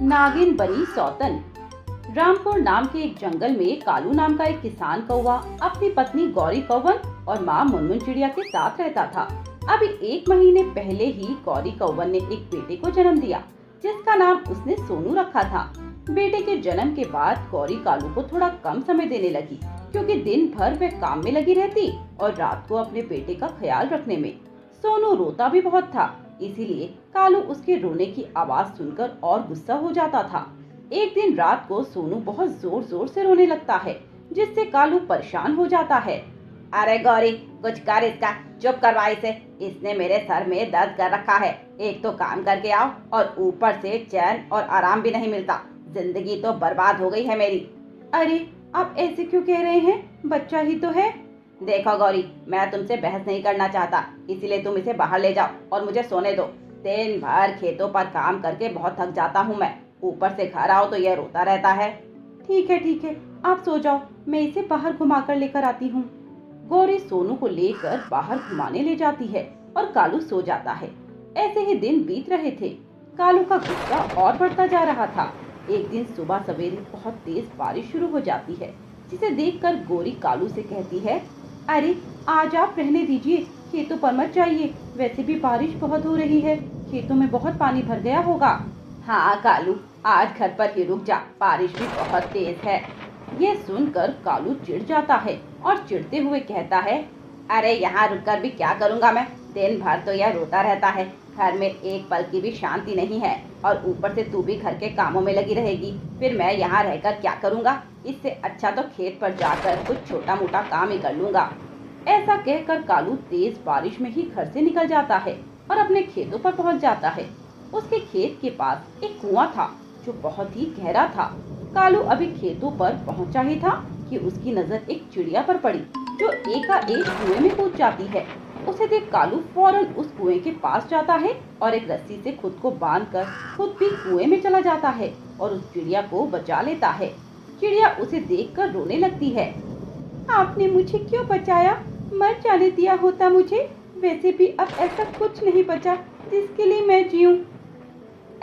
नागिन बनी सौतन। रामपुर नाम के एक जंगल में कालू नाम का एक किसान कौवा अपनी पत्नी गौरी कौवन और माँ मुनमुन चिड़िया के साथ रहता था। अभी 1 महीने पहले ही गौरी कौवन ने एक बेटे को जन्म दिया, जिसका नाम उसने सोनू रखा था। बेटे के जन्म के बाद गौरी कालू को थोड़ा कम समय देने लगी, क्योंकि दिन भर वह काम में लगी रहती और रात को अपने बेटे का ख्याल रखने में। सोनू रोता भी बहुत था, इसीलिए कालू उसके रोने की आवाज सुनकर और गुस्सा हो जाता था। एक दिन रात को सोनू बहुत जोर जोर से रोने लगता है, जिससे कालू परेशान हो जाता है। अरे गौरी, कुछ कर इसका, चुप करवा इसे, इसने मेरे सर में दर्द कर रखा है। एक तो काम करके आओ और ऊपर से चैन और आराम भी नहीं मिलता। जिंदगी तो बर्बाद हो गई है मेरी। अरे आप ऐसे क्यों कह रहे हैं, बच्चा ही तो है। देखो गौरी, मैं तुमसे बहस नहीं करना चाहता, इसीलिए तुम इसे बाहर ले जाओ और मुझे सोने दो। दिन भर खेतों पर काम करके बहुत थक जाता हूँ मैं, ऊपर से घर आओ तो यह रोता रहता है। ठीक है, आप सो जाओ, मैं इसे बाहर घुमा कर लेकर आती हूँ। गौरी सोनू को लेकर बाहर घुमाने ले जाती है और कालू सो जाता है। ऐसे ही दिन बीत रहे थे। कालू का गुस्सा और बढ़ता जा रहा था। एक दिन सुबह सवेरे बहुत तेज बारिश शुरू हो जाती है, जिसे देखकर गौरी कालू से कहती है, अरे आज आप रहने दीजिए, खेतों पर मत जाइए, वैसे भी बारिश बहुत हो रही है, खेतों में बहुत पानी भर गया होगा। हाँ कालू, आज घर पर ही रुक जा, बारिश भी बहुत तेज है। यह सुनकर कालू चिढ़ जाता है और चिढ़ते हुए कहता है, अरे यहाँ रुककर भी क्या करूँगा मैं, दिन भर तो यह रोता रहता है, घर में एक पल की भी शांति नहीं है और ऊपर से तू भी घर के कामों में लगी रहेगी, फिर मैं यहाँ रहकर क्या करूँगा। इससे अच्छा तो खेत पर जाकर कुछ छोटा मोटा काम ही कर लूँगा। ऐसा कहकर कालू तेज बारिश में ही घर से निकल जाता है और अपने खेतों पर पहुँच जाता है। उसके खेत के पास एक कुआं था जो बहुत ही गहरा था। कालू अभी खेतों पर पहुंचा ही था कि उसकी नजर एक चिड़िया पर पड़ी, जो एकाएक कुएं में कूद जाती है। उसे देख कालू फौरन उस कुएं के पास जाता है और एक रस्सी से खुद को बांधकर खुद भी कुएं में चला जाता है और उस चिड़िया को बचा लेता है। चिड़िया उसे देखकर रोने लगती है। आपने मुझे क्यों बचाया, मर जाने दिया होता मुझे, वैसे भी अब ऐसा कुछ नहीं बचा जिसके लिए मैं जीऊं।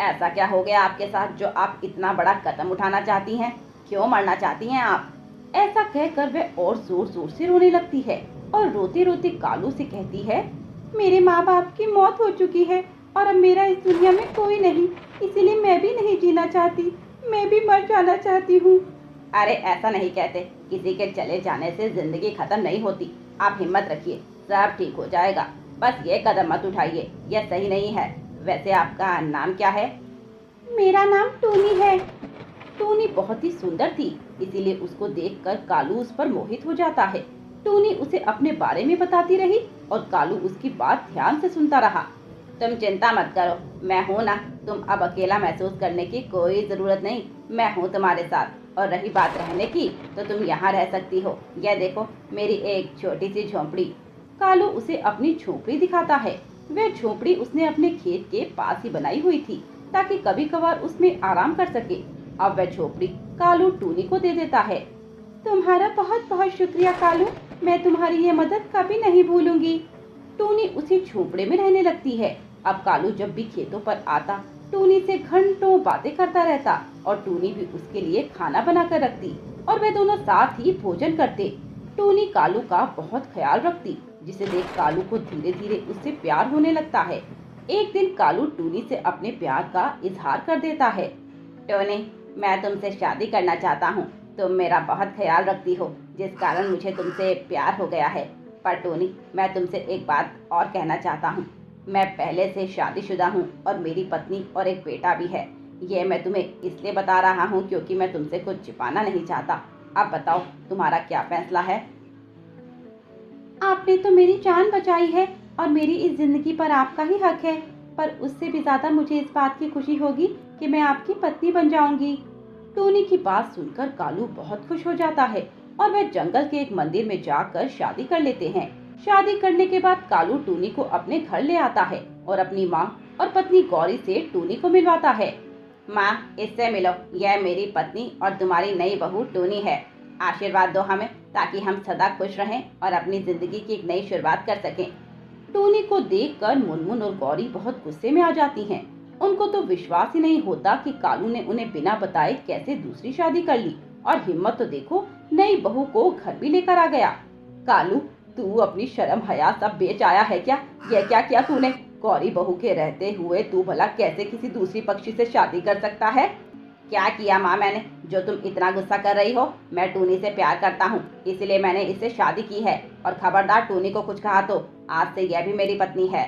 ऐसा क्या हो गया आपके साथ जो आप इतना बड़ा कदम उठाना चाहती हैं? क्यों मरना चाहती हैं आप? ऐसा कहकर वह और जोर जोर से रोने लगती है और रोते रोते कालू से कहती है, मेरे माँ बाप की मौत हो चुकी है और अब मेरा इस दुनिया में कोई नहीं, इसीलिए मैं भी नहीं जीना चाहती, मैं भी मर जाना चाहती हूँ। अरे ऐसा नहीं कहते, किसी के चले जाने से जिंदगी खत्म नहीं होती। आप हिम्मत रखिए, सब ठीक हो जाएगा, बस ये कदम मत उठाइए, यह सही नहीं है। वैसे आपका नाम क्या है? मेरा नाम टूनी है। टूनी बहुत ही सुंदर थी, इसीलिए उसको देखकर कालू उस पर मोहित हो जाता है। टूनी उसे अपने बारे में बताती रही और कालू उसकी बात ध्यान से सुनता रहा। तुम चिंता मत करो, मैं हूँ ना, तुम अब अकेला महसूस करने की कोई जरूरत नहीं, मैं हूँ तुम्हारे साथ। और रही बात रहने की, तो तुम यहाँ रह सकती हो, यह देखो मेरी एक छोटी सी झोंपड़ी। कालू उसे अपनी झोंपड़ी दिखाता है। वह झोंपड़ी उसने अपने खेत के पास ही बनाई हुई थी, ताकि कभी कभार उसमें आराम कर सके। अब वह झोंपड़ी कालू टूनी को दे देता है। तुम्हारा बहुत बहुत शुक्रिया कालू, मैं तुम्हारी ये मदद कभी नहीं भूलूंगी। टूनी उसी झोंपड़े में रहने लगती है। अब कालू जब भी खेतों पर आता, टूनी से घंटों बातें करता रहता और टूनी भी उसके लिए खाना बना कर रखती और वे दोनों साथ ही भोजन करते। टूनी कालू का बहुत ख्याल रखती, जिसे देख कालू को धीरे धीरे उससे प्यार होने लगता है। एक दिन कालू टूनी से अपने प्यार का इजहार कर देता है। टूनी, मैं तुमसे शादी करना चाहता हूँ, तुम मेरा बहुत ख्याल रखती हो, जिस कारण मुझे तुमसे प्यार हो गया है। पर टूनी, मैं तुमसे एक बात और कहना चाहता हूँ, मैं पहले से शादीशुदा हूँ और मेरी पत्नी और एक बेटा भी है। ये मैं तुम्हें इसलिए बता रहा हूँ क्योंकि मैं तुमसे कुछ छिपाना नहीं चाहता। अब बताओ, तुम्हारा क्या फैसला है? आपने तो मेरी जान बचाई है और मेरी इस जिंदगी पर आपका ही हक है, पर उससे भी ज्यादा मुझे इस बात की खुशी होगी कि मैं आपकी पत्नी बन जाऊंगी। टूनी की बात सुनकर कालू बहुत खुश हो जाता है और वह जंगल के एक मंदिर में जाकर शादी कर लेते हैं। शादी करने के बाद कालू टूनी को अपने घर ले आता है और अपनी माँ और पत्नी गौरी से टूनी को मिलवाता है। माँ, इससे मिलो, यह मेरी पत्नी और तुम्हारी नई बहू टूनी है। आशीर्वाद दो हमें, ताकि हम सदा खुश रहें और अपनी जिंदगी की एक नई शुरुआत कर सकें। टूनी को देखकर मुनमुन और गौरी बहुत गुस्से में आ जाती हैं। उनको तो विश्वास ही नहीं होता कि कालू ने उन्हें बिना बताए कैसे दूसरी शादी कर ली। और हिम्मत तो देखो, नई बहू को घर भी लेकर आ गया। कालू, तू अपनी शर्म हया सब बेच आया है क्या? ये क्या किया तूने? गौरी बहू के रहते हुए तू भला कैसे किसी दूसरी पक्षी से शादी कर सकता है? क्या किया माँ मैंने, जो तुम इतना गुस्सा कर रही हो? मैं टूनी से प्यार करता हूँ, इसलिए मैंने इससे शादी की है। और खबरदार टूनी को कुछ कहा तो आज से यह भी मेरी पत्नी है।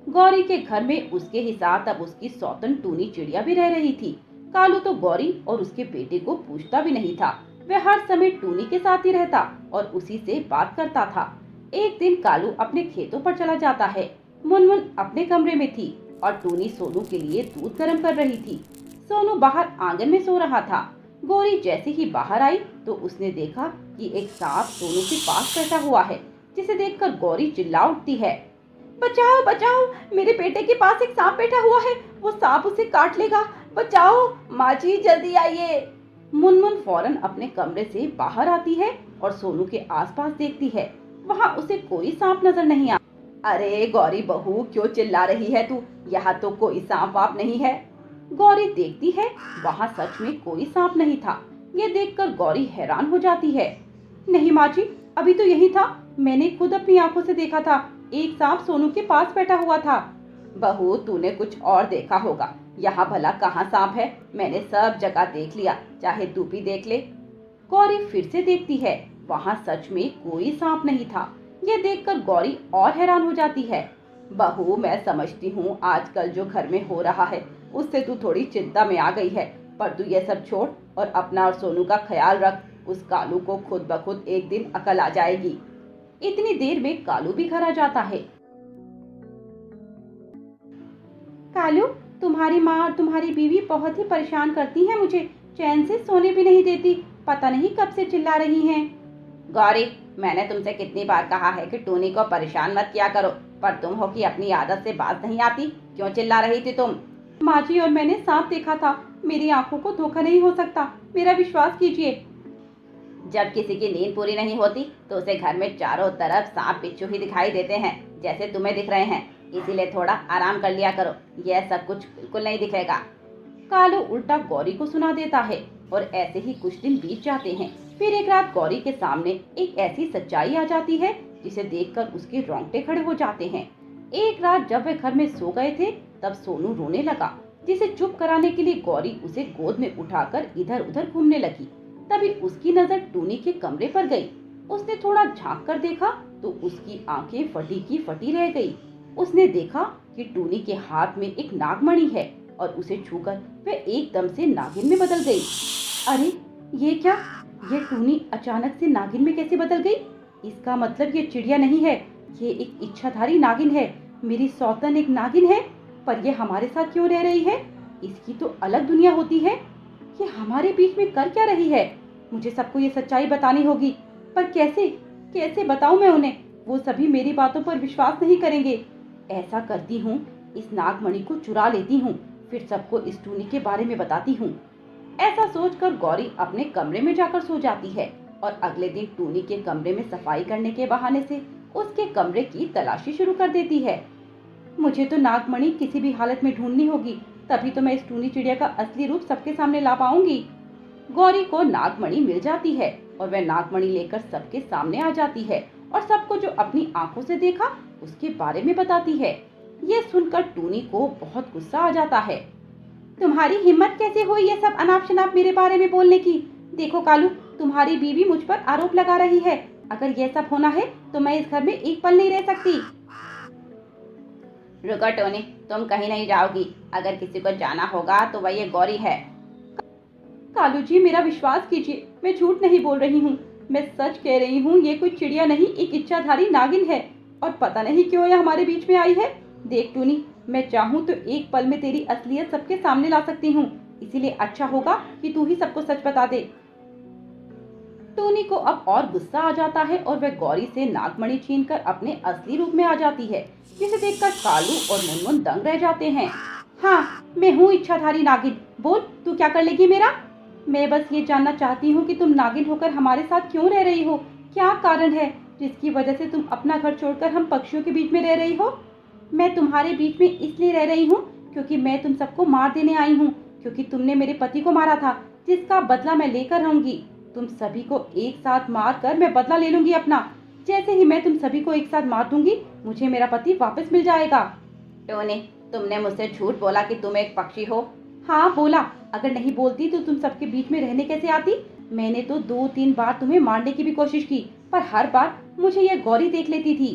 गौरी के घर में उसके ही साथ अब उसकी सौतन टूनी चिड़िया भी रह रही थी। कालू तो गौरी और उसके बेटे को पूछता भी नहीं था। वह हर समय टूनी के साथ ही रहता और उसी से बात करता था। एक दिन कालू अपने खेतों पर चला जाता है। मुनमुन अपने कमरे में थी और टूनी सोनू के लिए दूध गर्म कर रही थी। सोनू बाहर आंगन में सो रहा था। गौरी जैसे ही बाहर आई तो उसने देखा कि एक सांप सोनू के पास बैठा हुआ है, जिसे देखकर गौरी चिल्ला उठती है, बचाओ बचाओ, मेरे बेटे के पास एक सांप बैठा हुआ है, वो सांप उसे काट लेगा, बचाओ माँ जी, जल्दी आइए। मुनमुन फौरन अपने कमरे से बाहर आती है और सोनू के आसपास देखती है। वहाँ उसे कोई सांप नजर नहीं आता। अरे गौरी बहू, क्यों चिल्ला रही है तू? यहाँ तो कोई सांप वाप नहीं है। गौरी देखती है, वहाँ सच में कोई सांप नहीं था। ये देखकर गौरी हैरान हो जाती है। नहीं माँ जी, अभी तो यही था, मैंने खुद अपनी आंखों से देखा था, एक सांप सोनू के पास बैठा हुआ था। बहू, तूने कुछ और देखा होगा, यहाँ भला कहाँ सांप है? मैंने सब जगह देख लिया, चाहे तू भी देख ले। गौरी फिर से देखती है, वहाँ सच में कोई सांप नहीं था। ये देखकर गौरी और हैरान हो जाती है। बहू, मैं समझती हूँ आजकल जो घर में हो रहा है उससे तू थोड़ी चिंता में आ गई है, पर तू ये सब छोड़ और अपना और सोनू का ख्याल रख। उस कालू को खुद ब खुद एक दिन अकल आ जाएगी। इतनी देर में कालू भी घर आ जाता है। कालू, तुम्हारी माँ और तुम्हारी बीवी बहुत ही परेशान करती हैं मुझे, चैन से सोने भी नहीं देती, पता नहीं कब से चिल्ला रही हैं। गौरी, मैंने तुमसे कितनी बार कहा है कि टूनी को परेशान मत किया करो, पर तुम हो कि अपनी आदत से बात नहीं आती। क्यों चिल्ला रही थी तुम? माँ जी, और मैंने सांप देखा था, मेरी आंखों को धोखा नहीं हो सकता, मेरा विश्वास कीजिए। जब किसी की नींद पूरी नहीं होती तो उसे घर में चारों तरफ सांप बिच्छू ही दिखाई देते हैं, जैसे तुम्हें दिख रहे हैं। इसीलिए थोड़ा आराम कर लिया करो, यह सब कुछ बिल्कुल नहीं दिखेगा। कालू उल्टा गौरी को सुना देता है और ऐसे ही कुछ दिन बीत जाते हैं। फिर एक रात गौरी के सामने एक ऐसी सच्चाई आ जाती है जिसे देखकर उसके रोंगटे खड़े हो जाते हैं। एक रात जब वे घर में सो गए थे तब सोनू रोने लगा, जिसे चुप कराने के लिए गौरी उसे गोद में उठाकर इधर उधर घूमने लगी। तभी उसकी नजर टूनी के कमरे पर गई। उसने थोड़ा झांक कर देखा तो उसकी आंखें फटी की फटी रह गई। उसने देखा कि टूनी के हाथ में एक नागमणि है और उसे छूकर वह एकदम से नागिन में बदल गई। अरे ये क्या? ये टूनी अचानक से नागिन में कैसे बदल गई? इसका मतलब ये चिड़िया नहीं है, ये एक इच्छाधारी नागिन है। मेरी सौतन एक नागिन है, पर ये हमारे साथ क्यों रह रही है? इसकी तो अलग दुनिया होती है। ये हमारे बीच में कर क्या रही है? मुझे सबको ये सच्चाई बतानी होगी, पर कैसे कैसे बताऊं मैं उन्हें? वो सभी मेरी बातों पर विश्वास नहीं करेंगे। ऐसा करती हूँ, इस नागमणि को चुरा लेती हूँ, फिर सबको इस टूनी के बारे में बताती हूँ। ऐसा सोचकर गौरी अपने कमरे में जाकर सो जाती है और अगले दिन टूनी के कमरे में सफाई करने के बहाने से उसके कमरे की तलाशी शुरू कर देती है। मुझे तो नागमणि किसी भी हालत में ढूंढनी होगी, तभी तो मैं इस टूनी चिड़िया का असली रूप सबके सामने ला पाऊंगी। गौरी को नागमणि मिल जाती है और वह नागमणि लेकर सबके सामने आ जाती है और सबको जो अपनी आंखों से देखा उसके बारे में बताती है। ये सुनकर टूनी को बहुत गुस्सा आ जाता है। तुम्हारी हिम्मत कैसे हुई ये सब अनाप शनाप मेरे बारे में बोलने की? देखो कालू, तुम्हारी बीवी मुझ पर आरोप लगा रही है। अगर ये सब होना है तो मैं इस घर में एक पल नहीं रह सकती। रुको टोनी, तुम कहीं नहीं जाओगी। अगर किसी को जाना होगा तो वह ये गौरी है। कालू जी, मेरा विश्वास कीजिए, मैं झूठ नहीं बोल रही हूँ, मैं सच कह रही हूँ। ये कोई चिड़िया नहीं, एक इच्छाधारी नागिन है और पता नहीं क्यों यह हमारे बीच में आई है। देख टूनी, मैं चाहूँ तो एक पल में तेरी असलियत सबके सामने ला सकती हूँ, इसीलिए अच्छा होगा कि तू ही सबको सच बता दे। टूनी को अब और गुस्सा आ जाता है और वह गौरी से नागमणि छीनकर अपने असली रूप में आ जाती है, जिसे देखकर कालू और मुनमुन दंग रह जाते हैं। हाँ, मैं हूँ इच्छाधारी नागिन, बोल तू क्या कर लेगी मेरा? मैं बस ये जानना चाहती हूँ कि तुम नागिन होकर हमारे साथ क्यों रह रही हो? क्या कारण है जिसकी वजह से तुम अपना घर छोड़कर हम पक्षियों के बीच में रह रही हो? मैं तुम्हारे बीच में इसलिए रह रही हूँ क्योंकि मैं तुम सबको मार देने आई हूँ, क्योंकि तुमने मेरे पति को मारा था, जिसका बदला मैं लेकर रहूंगी। तुम सभी को एक साथ मार कर मैं बदला ले लूंगी अपना। जैसे ही मैं तुम सभी को एक साथ मार दूंगी, मुझे मेरा पति वापस मिल जाएगा। टोनी, तुमने मुझसे झूठ बोला कि तुम एक पक्षी हो। हाँ बोला, अगर नहीं बोलती तो तुम सबके बीच में रहने कैसे आती। मैंने तो 2-3 बार तुम्हें मारने की भी कोशिश की, पर हर बार मुझे यह गौरी देख लेती थी।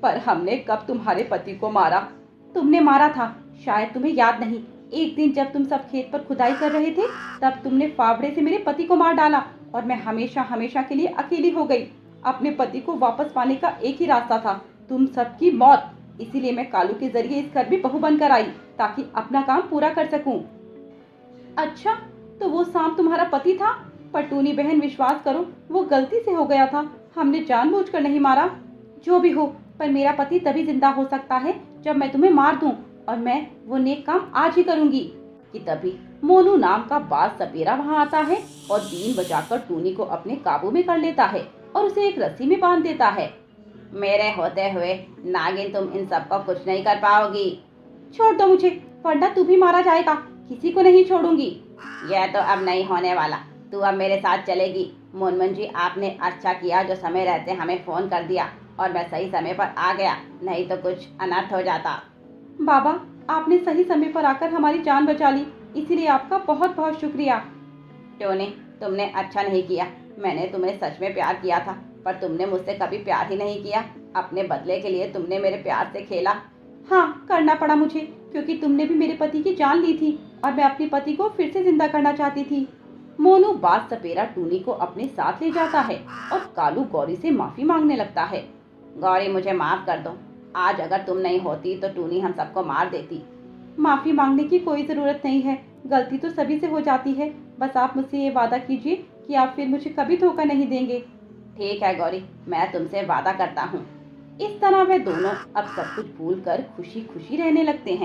पर हमने कब तुम्हारे पति को मारा? तुमने मारा था, शायद तुम्हें याद नहीं। एक दिन जब तुम सब खेत पर खुदाई कर रहे थे, तब तुमने फावड़े से मेरे पति को मार डाला और मैं हमेशा हमेशा के लिए अकेली हो गई। अपने पति को वापस पाने का एक ही रास्ता था, तुम सबकी मौत। इसीलिए मैं कालू के जरिए इस घर में बहू बनकर आई, ताकि अपना काम पूरा कर सकूं। अच्छा, तो वो सांप तुम्हारा पति था? पर टूनी बहन, विश्वास करो, वो गलती से हो गया था, हमने जानबूझकर नहीं मारा। जो भी हो, पर मेरा पति तभी जिंदा हो सकता है जब मैं तुम्हें मार दूं, और मैं वो नेक काम आज ही करूंगी। कि तभी मोनू नाम का बाज सपेरा वहां आता है और बीन बजाकर टूनी को अपने काबू में कर लेता है और उसे एक रस्सी में बांध देता है। मेरे होते हुए नागिन, तुम इन सबको कुछ नहीं कर पाओगी। छोड़ दो मुझे, वरना तू भी मारा जाएगा। किसी को नहीं छोड़ूंगी। यह तो अब नहीं होने वाला, तू अब मेरे साथ चलेगी। मुनमुन जी, आपने अच्छा किया जो समय रहते हमें फोन कर दिया और मैं सही समय पर आ गया, नहीं तो कुछ अनर्थ हो जाता। बाबा, आपने सही समय पर आकर हमारी जान बचा ली, इसीलिए आपका बहुत बहुत शुक्रिया। टोनी, तुमने अच्छा नहीं किया। मैंने तुम्हें सच में प्यार किया था, पर तुमने मुझसे कभी प्यार ही नहीं किया। अपने बदले के लिए तुमने मेरे प्यार से खेला। हाँ, करना पड़ा मुझे, क्योंकि तुमने भी मेरे पति की जान ली थी और मैं अपने पति को फिर से जिंदा करना चाहती थी। मोनू बाज सपेरा टूनी को अपने साथ ले जाता है और कालू गौरी से माफी मांगने लगता है। गौरी, मुझे माफ कर दो। आज अगर तुम नहीं होती तो टूनी हम सबको मार देती। माफी मांगने की कोई जरूरत नहीं है, गलती तो सभी से हो जाती है। बस आप मुझसे ये वादा कीजिए कि आप फिर मुझे कभी धोखा नहीं देंगे। ठीक है गौरी, मैं तुमसे वादा करता हूँ। इस तरह वे दोनों अब सब कुछ भूलकर खुशी खुशी रहने लगते हैं।